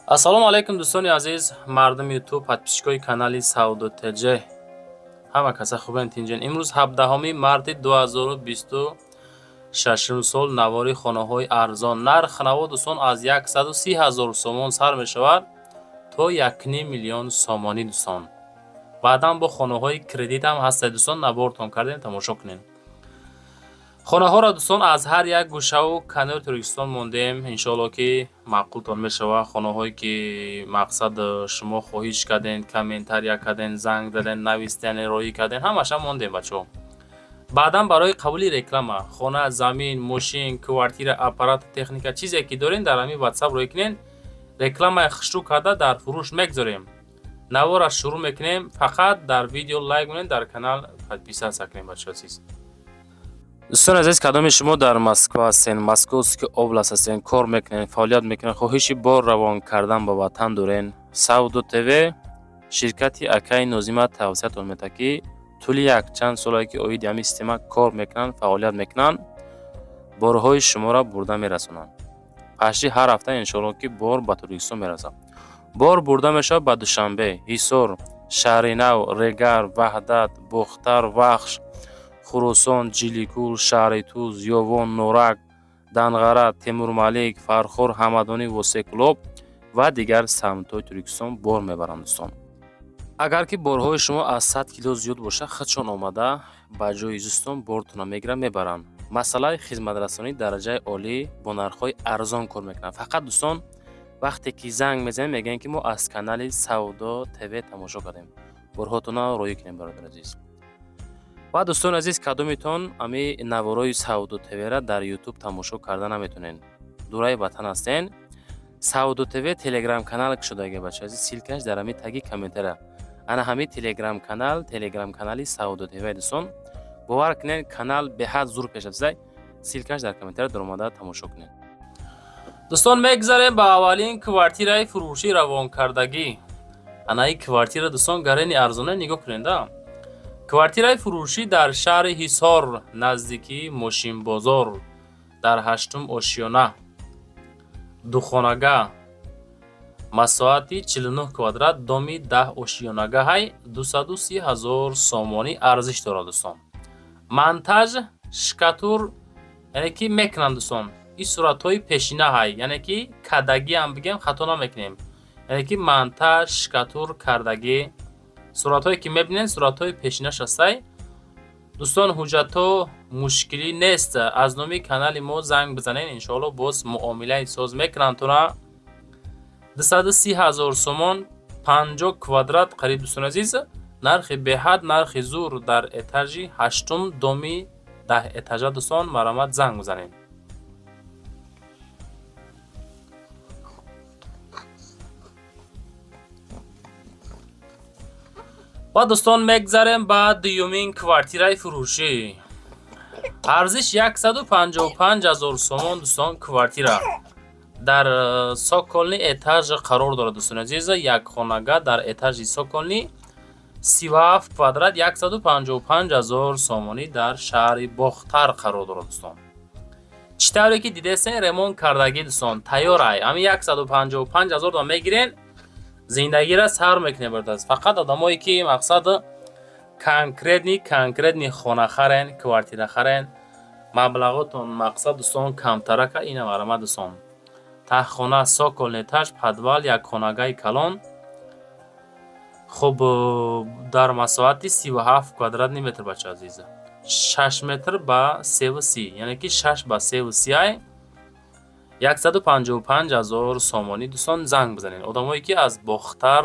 ассалому алайкум дӯстони азиз, мардуми ютуб, подписчикои канали Сауду ТЖ. Ҳама каса хубен тинҷен. Имрӯз 17 марти 2026 сол навори хонаҳои арзон. Нарх наво дӯстон аз 130,000 сомон сар мешавад то 1,5 миллион сомонӣ дӯстон. баъдан бо хонаҳои кредит ҳам ҳастед дӯстон. набортон кардем, тамошо кунед. хонаҳоро дӯстон аз ҳар як гӯшаву канори Туркистон мондем. иншоалло ки маъқултон мешавад. хонаҳое ки мақсад шумо хоҳиш карден, комментария карден, занг даден, навистен, роӣ карден, ҳамаша мондем бачаҳо. баъдан барои қабули реклама хона, замин, мошин, квартира, аппарат, техника чизе ки дорен дар ҳамин WhatsApp рӯй кунен. рекламаи хушрӯ карда дар фурӯш мегзорем. навора шурӯъ мекунем. фақат дар видео лайк монед, дар канал подписатсия кунем бачаҳо азиз. дӯстони азиз, кадоми шумо дар Москва ҳастен, Московский област ҳастен, кор мекунен, фаъолият мекунен, хоҳиши бор равон кардан ба ватан дорен, Сауду ТВ ширкати Акаи Нозима тавсиятон метавад ки тӯли якчанд солае ки оиди ҳамин система кор мекунанд, фаъолият мекунанд, борҳои шуморо бурда мерасонанд. пашти ҳар ҳафта иншоалло ки бор ба Туркистон мерасад. бор бурда мешавад ба Душанбе, Ҳисор, Шаҳри Нав, Регар, Ваҳдат, Бухтар, Вахш, Хурусон, Ҷиликул, Шаҳри Туз, Ёвон, Норак, Данғара, Темурмалик, Фархор, Ҳамадонӣ, Восекулоб ва дигар самтҳои Туркистон бор мебаранд дӯстон. агар ки борҳои шумо аз 100 кило зиёд боша, худшон омада ба ҷои зистон бортона мегиранд, мебаранд. масъалаи хизматрасонӣ дараҷаи олӣ бо нархҳои арзон кор мекунанд. фақат дӯстон вақте ки занг мезанем мегӯянд ки мо аз канали Сауду ТВ тамошо кардем. борҳотона роӣ кунем бародар азиз. ва дӯстони азиз, кадомитон ами наворои Сауду ТВ-ра дар YouTube тамошо карда наметонен, дураи ватан ҳастен, Сауду ТВ телеграм канал кушодаги бача азиз, силкаш дар ами таги комментария. ана ҳами телеграм канали Сауду ТВ дӯстон. бовар кунед, канал беҳад зур пеш афзай. силкаш дар комментария дар омада тамошо кунед. дӯстон, мегзарем ба аввалин квартираи фурӯшӣ равонкардагӣ. анаи квартира дӯстон гарени арзона нигоҳ кунед да. квартираи фурӯшӣ дар шаҳри Ҳисор наздикии Мошинбозор дар 8-ум ошёна, духонага, масоати 49 квадрат, доми 10 ошёнагаҳай 230,000 сомонӣ арзиш дорад дӯстон. монтаж шкатур, яъне ки мекунанд дӯстон. ин суратҳои пешинаҳай, яъне ки кадагӣ ҳам бигем хато намекунем. яъне ки монтаж шкатур кардагӣ, суратҳое ки мебинед суратҳои пешинаш ҳастай. дӯстон, ҳуҷҷатҳо мушкилӣ нест. аз номи канали мо занг бизанед, иншоалло боз муомилаи соз мекунанд. тона 230,000 сомон, 50 квадрат қариб дӯстони азиз. нархи беҳад, нархи зур дар этажи 8-ум, доми 10 этажа дӯстон. маромад занг бизанед. ва дӯстон, мегзарем ба дуюмин квартираи фурӯшӣ. арзиш 155,000 сомон дӯстон. квартира дар Соколни этаж қарор дорад дӯстони азиз. як хонага дар этажи Соколни 37 квадрат, 155,000 сомонӣ дар шаҳри Бохтар қарор дорад дӯстон. чӣ тавре ки дидестен, ремонт кардагӣ дӯстон, тайёрай. ҳамин 155,000 дом мегирен, зиндагиро сар мекунем бародар. фақат одамое ки мақсад конкретни хона харен, квартира харен, маблағотон мақсад дӯстон камтарака, ина маромад дӯстон. таҳхона Соколни этаж, подвал, як хонагаи калон. хуб, дар масоати 37 квадратни метр бача азиз. 6 метр ба 3,30, яъне ки 6 ба 3,30 155,000 сомонӣ дӯстон. занг бизанед. одамое ки аз Бохтар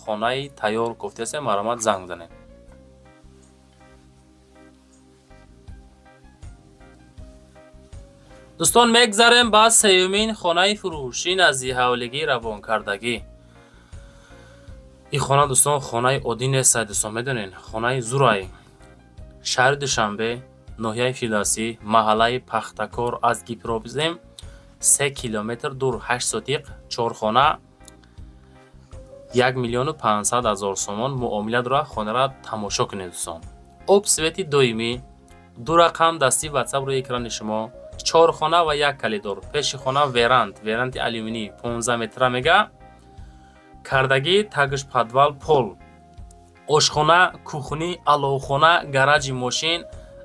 хонаи тайёр кофтасе, маромад занг бизанед. дӯстон, мегзарем ба сеюмин хонаи фурӯшӣ назди ҳавлигӣ равонкардагӣ. ин хона дӯстон хонаи оддӣ нест дӯстон, медонен, хонаи зурай. шаҳри Душанбе, ноҳияи Фирдавсӣ, маҳаллаи Пахтакор. аз Гипробзем 3 километр дур, 8 сотиқ, 4 хона, 1,500,000 сомон муомила дорад. хонара тамошо кунед дӯстон. об свети доимӣ, 2 рақам дасти WhatsApp рӯи экрани шумо. 4 хона ва 1 калидор. пеши хона верант, веранти алюминӣ 15 метра мега. кардагӣ, тагиш подвал, пол, ошхона, кухни, аловхона, гаражи мошин.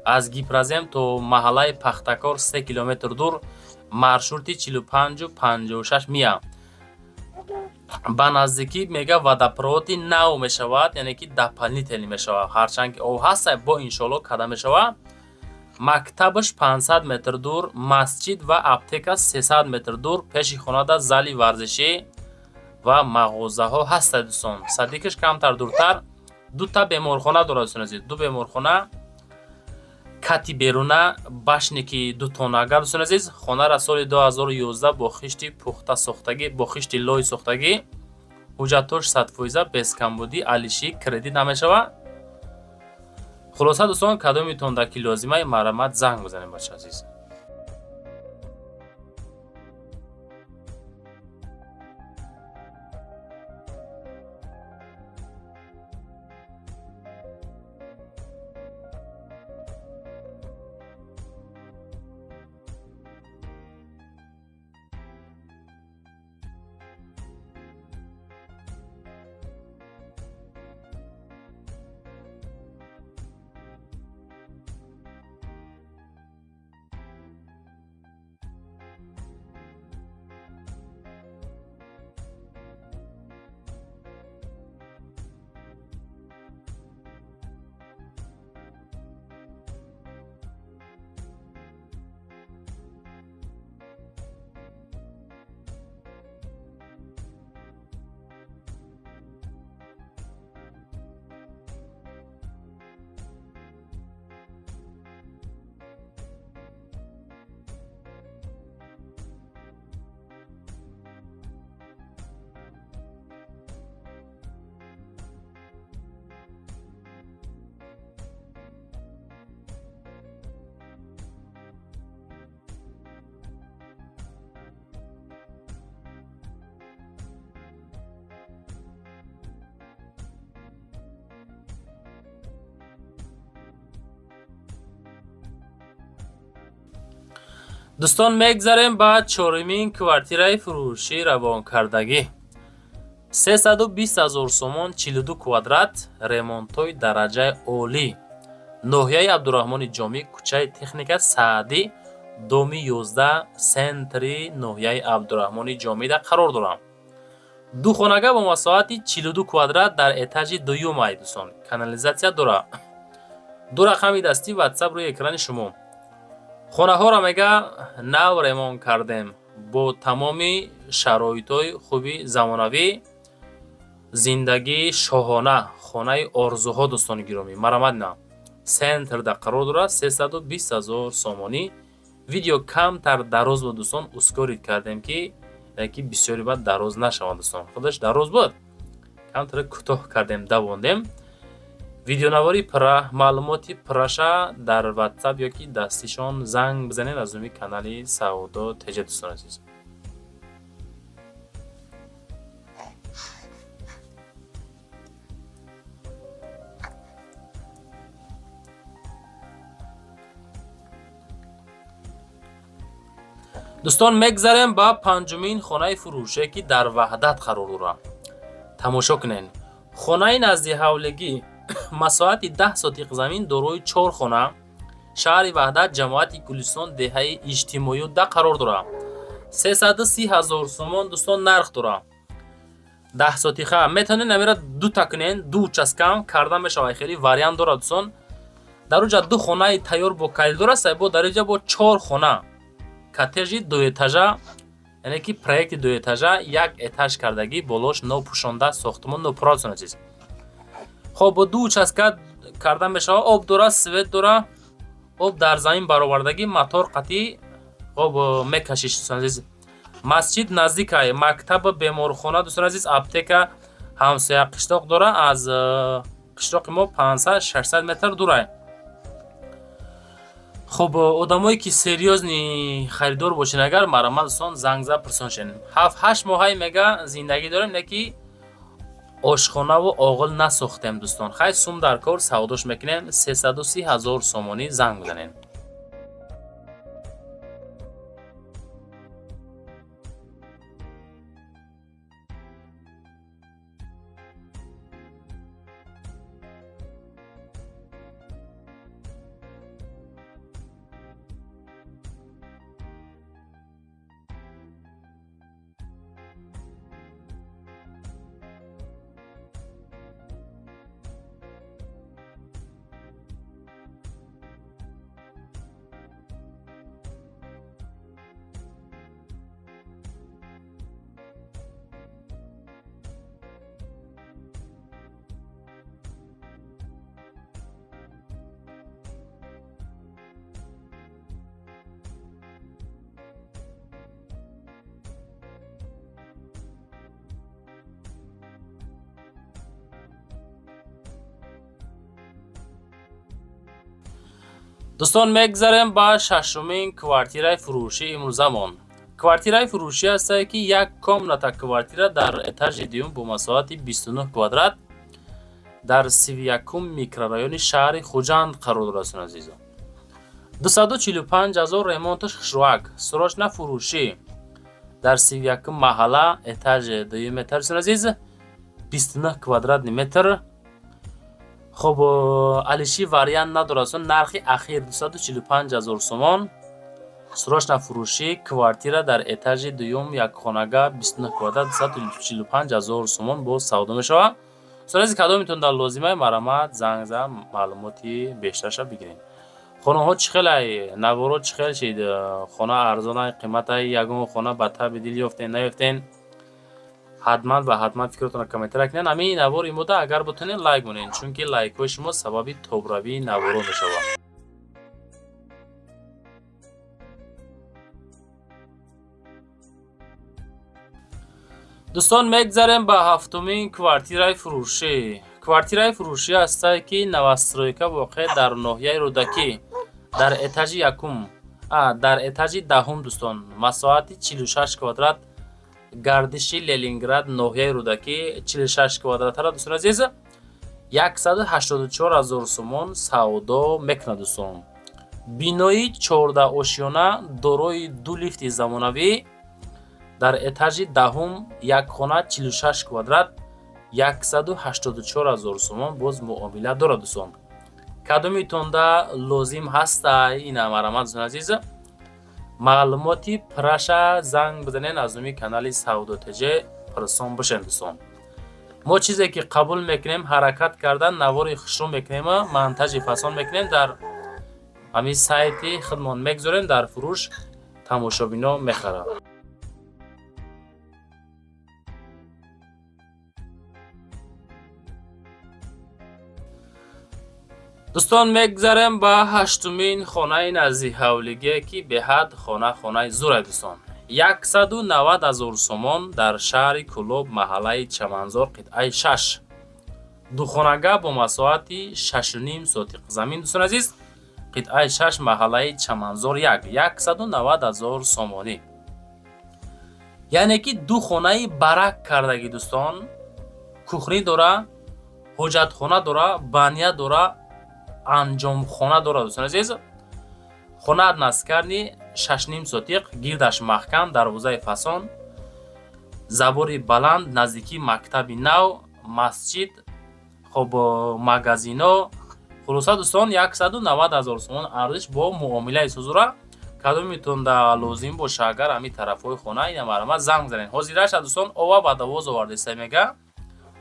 аз Гипразем то маҳаллаи Пахтакор 3 километр дур, маршрути 45-56 мия. ба наздикӣ мега водопроводи нав мешавад, яъне ки дополнителӣ мешавад. ҳарчанд ки об ҳаста, бо иншоалло када мешавад. мактабаш 500 метр дур, масҷид ва аптека 300 метр дур, пеши хонада зали варзишӣ ва мағозаҳо ҳастад дӯстон. садикаш камтар дуртар дута беморхона дорад дӯстон азиз. ду беморхона, кати беруна, башники дутонага дӯстон азиз. хонара соли 2011 бо хишти пухта сохтагӣ, бо хишти лой сохтагӣ, ҳуҷҷатош 100%, бескамбудӣ, алишӣ, кредит намешавад. хулоса дӯстон, кадомитон дар ки лозимаи марамат занг бизанем бача азиз. дӯстон, мегзарем ба чоримин квартираи фурӯшӣ равонкардагӣ. 320 000 сомон, 42 квадрат, ремонтҳои дараҷаи олӣ. ноҳияи Абдураҳмони Ҷомӣ, кӯчаи Техника Саъдӣ, доми 11, сентри ноҳияи Абдураҳмони Ҷомида қарор дорам. ду хонага бо масоҳати 42 квадрат дар этажи дуюм ай дӯстон. Канализатсия дора. ду рақами дастӣ WhatsApp рӯи экрани шумо. хонаҳоро мега нав ремонт кардем бо тамоми шароитҳои хуби замонавӣ. зиндагии шоҳона, хонаи орзуҳо дӯстони гиромӣ. марамадна сентрда қарор дорад. 320 000 сомонӣ. видео камтар дароз буд дӯстон, ускорид кардем ки бисёри бад дароз нашавад дӯстон. худаш дароз буд, камтар кӯтоҳ кардем, давондем. видеонавори маълумоти пураша дар WhatsApp ёки дастишон занг бизанед аз умми канали Саудо ТЖ дӯстон азиз. дӯстон, мегзарем ба панҷумин хонаи фурӯше ки дар Ваҳдат қарор дорад. тамошо кунед. хонаи назди ҳавлигӣ, масоҳати 10 сотиқ замин, дорои 4 хона, шаҳри Ваҳдат, ҷамоати Гулистон, деҳаи Иҷтимоиюдда қарор дорад. 330 000 сомон дӯстон нарх дорад. 10 сотиқа метавонед намера дута кунед, ду участкам карда мешавад. хеле вариант дорад дӯстон. дар уҷа ду хонаи тайёр бо коридор аст, бо дар уҷа бо 4 хона. коттеҷи 2 этажа, яъне ки проекти 2 этажа, 1 этаж кардагӣ, болош нопӯшонда, сохтмон нопура дӯстон азиз. хоб бо ду участка карда мешавад. об дора, свет дора, об дар замин баровардагӣ, мотор қатъӣ хоб мекашиш дӯстон азиз. масҷид наздик ай, мактаб, беморхона дӯстон азиз, аптека, ҳамсоя қиштоқ дора. аз қиштоқи мо 500-600 метр дур ай. хоб одамое ки серьёзни харидор бошен, агар марамат дӯстон занг зад пурсоншен. 7-8 моҳай мега зиндагӣ дорем, неки ошхонаву оғил насохтем дӯстон. хай сум дар кор савдош мекунем. 330 000 сомонӣ занг бизанем. دوستان میگذاریم با ششمین کوارتیره فروشی امروزمون. کوارتیره فروشی است که یک کامناتا کوارتیره در اتاج دیوم با مساحت 29 کوادرات در 31 میکرورایون شهر خوجند قرار دارد عزیزان. 245,000 ремонтش خشروک سراج فروشی در 31 محله اتاج دوم اتاج عزیز 29 کوادرات متر. خب علیشی واریانت ندارد. نرخ اخیر 245,000 سومون سراج فروشی کوارتیره در اتاج دوم یک خانگاه 29 کوادرات 245,000 سومون با سودا میشود. سراج کدام میتون در لازمه مرمت زنگ زن معلوماتی بیشترش بگیرین. خانه ها چخیلی نوارو چخیل شید خانه ارزانه قیمت یگون خانه بطه بدیل یافتین نیافتین حتما فکرتون کامنتر کنین. همین نوار این بوده اگر بتونین لایک کنین چون که لایک های شما سببی توبروی نوارو میشود. دوستان میگذاریم به هفتمین کوارتیره فروشی. کوارتیره فروشی است که نوسترویکا واقع در ناحیه رودکی در اتاج یکم در اتاج دهم دوستان مساحت 46 کوادرات گردشی لنینگراد ناحیه رودکی 46 کوادرات را دوستان عزیز 184,000 سومون سودا میکنه دوستان. بینایی 14 آشیانه دارای دو لیفت زمانوی در اتاج دهم یک خانه 46 کوادرات 184,000 سومون باز معامله دارد دوستان. کدومیتون دا لازم هست این مرمت دوستان عزیز معلوماتی پرش زنگ بزنین از نمی کانال سودا تجه پرسان بشن دوستان. ما چیزی که قبول میکنیم حرکت کردن نوار خشرو میکنیم منتج فسان میکنیم در همین سایت خدمات میگذاریم در فروش تماشابینا میخره. دوستان میگذاریم با هشتمین خانه نزدیک حولگی که به حد خانه زور دوستان 190,000 سومون در شهر کلوب محله چمنزار قطعه 6 دو خانگاه با مساحت 6.5 سوتیق زمین دوستان عزیز قطعه 6 محله چمنزار 190,000 سومونی یعنی که دو خانه برک کردگی دوستان. کوخنی داره، حجت خانه داره، بانیا داره، انجام خانه داره دوستان عزیز. خانه نسکرنی 6.5 سوتیق گیردش محکم دروازه فسان زبور بلند نزدیکی مکتب نو مسجد خب مغازینو خلاصه دوستان 190,000 سومون ارزش با معامله سوزورا کدوم میتون در لازم باشه اگر همین طرفای خانه این مرمت زنگ زنین. حاضرش دوستان اوه با دواز آورده سمیگه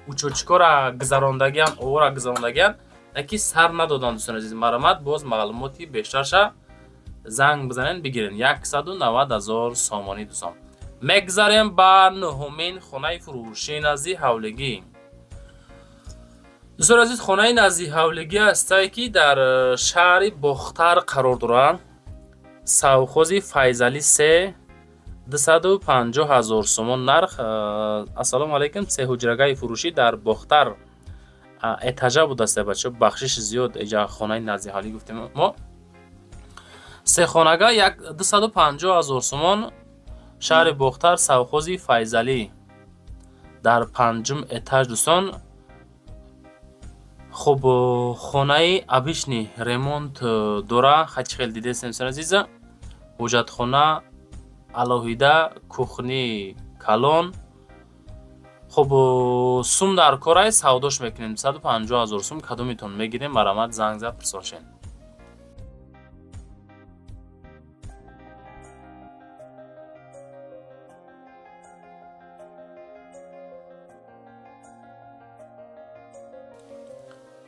اوچوچکورا گذراندگیان اوورا گذراندگیان اکی سر ندادن دوستان عزیز مرمت باز معلوماتی بیشترش زنگ بزنین بگیرین 190,000 سومانی دوستان. میگذاریم با نهمین خانه فروشی نزدیک حولگی. دوستان عزیز خانه نزدیک حولگی است که در شهر بختر قرار دارد. سوخوز فیضعلی 3 250,000 سومون نرخ. السلام علیکم. سه حجرگاه فروشی در بختر اتاجه بود است بچه بخشش زیاد اینجا خانه نزدیک حالی گفتیم ما سه خانگاه 250,000 سومون شهر بختر سوخوزی فیضعلی در 5م اتاج دوستان. خب خانه ابیشنی ремонт داره خیلی خیلی دیده سمسان عزیز حجت خانه الهیده کوخنی کلان خب سوم در کارای سوداش میکنیم 250,000 سوم کدومیتون میگیریم مرمت زنگ زد پرساشین.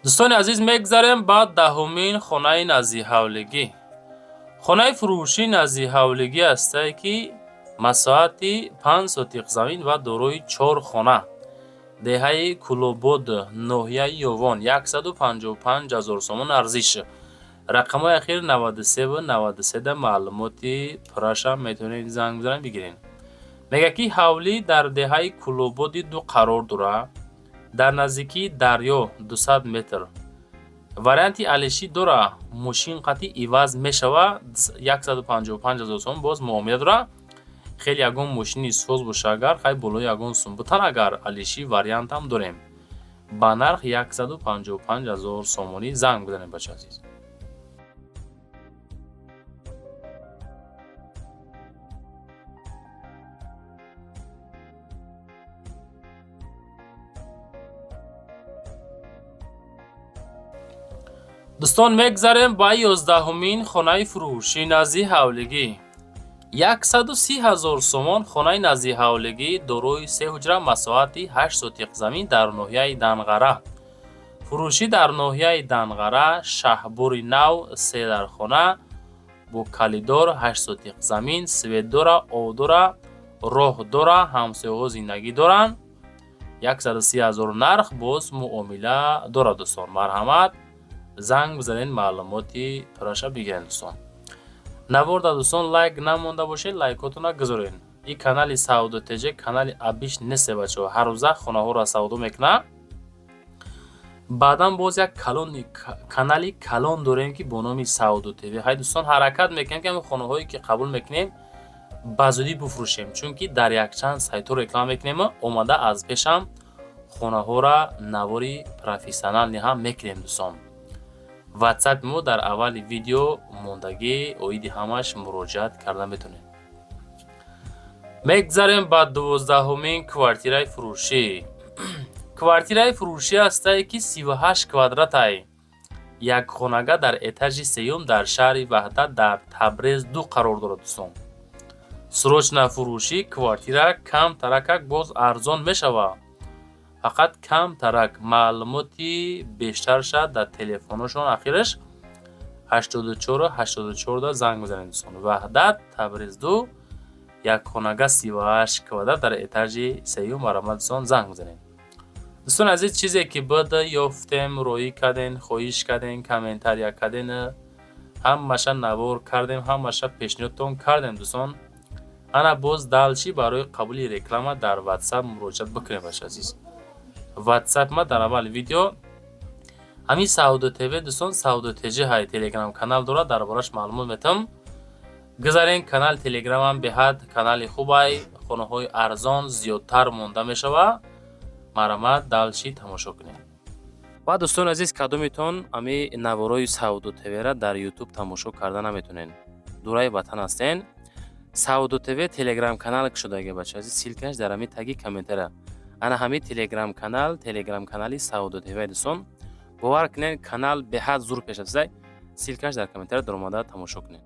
دوستان عزیز میگذاریم بعد دهمین خانه نزدیک حولگی. خانه فروشی نزدیک حولگی است که مساحت 5 سوتیق زمین و دارای 4 خانه دهه کلوبود ناحیه یوان 155,000 سومون ارزش. رقم اخیر 93 و 93 معلوماتی پراشا میتونید زنگ بزنید بگیرین. میگه که حولی در دهه کلوبود دو قرار داره در نزدیکی دریا 200 متر варианти алиши дора мошин қати иваз мешава 155,000 сом боз муомила дора. хеле ягон мошини соз боша агар хай болои ягон сум бутан агар алиши вариантам дорем ба нарх 155,000 сомонӣ занг бизанем бача азиз. дӯстон мегзарем ба 11-умин хонаи фурӯшӣ назди ҳавлигӣ. 130,000 сомон хонаи назди ҳавлигӣ дорои 3 ҳуҷра масоҳати 8 сотиқ замин дар ноҳияи Данғара. фурӯшӣ дар ноҳияи Данғара, шаҳбури нав 3 дар хона бо калидор 8 сотиқ замин, свет дора, об дора, роҳ дора, ҳамсояҳо зиндагӣ доранд. 130,000 нарх боз муомила дора дӯстон. марҳамат занг бизанед маълумоти тӯраша бигирен дӯстон. наворда дӯстон лайк намонда бошед лайкотона гузорен. ин канали савдо теҷе канали абиш несте бачаҳо. ҳар рӯза хонаҳоро савдо мекунам. баъдан боз як канали калон дорем ки бо номи савдо тв. ҳай дӯстон ҳаракат мекунем ки ҳамин хонаҳое ки қабул мекунем ба зудӣ бифурӯшем, чунки дар якчанд сайтҳо реклама мекунем. омада аз пешам хонаҳоро навори профессионал ниҳам мекунем дӯстон. ватсапи мо дар аввали видео мондагӣ оиди ҳамаш муроҷиат карда метавонед. мегзарем ба 12-умин квартираи фурӯшӣ. квартираи фурӯшӣ ҳастае ки 38 квадратай якхонага дар этажи сеюм дар шаҳри ваҳдат дар Табрез 2 қарор дорад дӯстон. срочна фурӯшӣ квартира камтаракак боз арзон мешавад. фақат камтарак маълумоти бештарша дар телефоношон ахираш 84 занг бизанед дӯстон. ваҳдат Табрез 2 якхонага 38 квадрат дар этажи сеюм. марҳамат дӯстон занг бизанед. дӯстон азиз чизе ки буд ёфтем роӣ кардем хоҳиш кардем комментария кардем ҳамаша навор кардем ҳамаша пешниҳодтон кардем дӯстон. ана боз далчи барои қабули реклама дар ватсап муроҷиат бикунем баша азиз. ватсап ма дар аввали видео ҳамин савдо тв дӯстон савдо теҷи ҳай телеграм канал дорад дар бораш маълумот метам. гузарен канал телеграмам беҳад канали хубай хонаҳои арзон зиёдтар монда мешавад. марҳамат далчи тамошо кунед. ва дӯстон азиз кадометон ами наворои савдо твра дар ютуб тамошо карда наметонен. дураи ватан ҳастен. савдо тв телеграм канал шудаги бача азиз силкаш дар ами таги комментария. ана ҳами телеграм канали савдо тв дӯстон. бовар кунед канал беҳад зур пеш аст. силкаш дар комментария дар омада тамошо кунед.